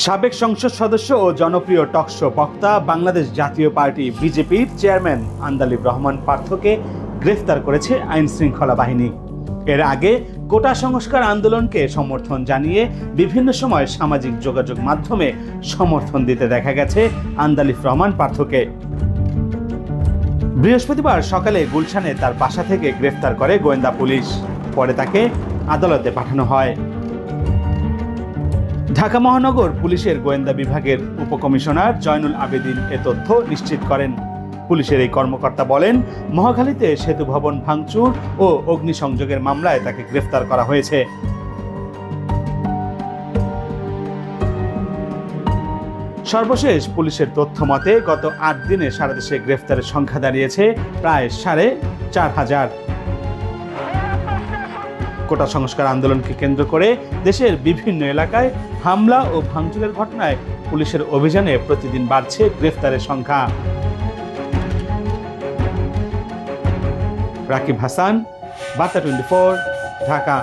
সাবেক সংসদ সদস্য ও জনপ্রিয় টকশো বক্তা বাংলাদেশ জাতীয় পার্টি বিজেপির চেয়ারম্যান আন্দালিব রহমান পার্থকে গ্রেফতার করেছে আইন শৃঙ্খলা বাহিনী। এর আগে কোটা সংস্কার আন্দোলনকে সমর্থন জানিয়ে বিভিন্ন সময় সামাজিক যোগাযোগ মাধ্যমে সমর্থন দিতে দেখা গেছে আন্দালিব রহমান পার্থকে। বৃহস্পতিবার সকালে গুলশানে তার বাসা থেকে গ্রেফতার করে গোয়েন্দা পুলিশ। পরে তাকে আদালতে পাঠানো হয়। ঢাকা মহানগর পুলিশের গোয়েন্দা বিভাগের উপকমিশনার জয়নুল আবেদিন এ তথ্য নিশ্চিত করেন। পুলিশের এই কর্মকর্তা বলেন, মহাখালীতে সেতু ভবন ভাঙচুর ও অগ্নিসংযোগের মামলায় তাকে গ্রেফতার করা হয়েছে। সর্বশেষ পুলিশের তথ্য মতে গত ৮ দিনে সারা দেশে গ্রেফতারের সংখ্যা দাঁড়িয়েছে প্রায় ৪,৫০০। কোটা সংস্কার আন্দোলনকে কেন্দ্র করে দেশের বিভিন্ন এলাকায় হামলা ও ভাঙচুরের ঘটনায় পুলিশের অভিযানে প্রতিদিন বাড়ছে গ্রেফতারের সংখ্যা। রাকিব হাসান, বার্তা 24, ঢাকা।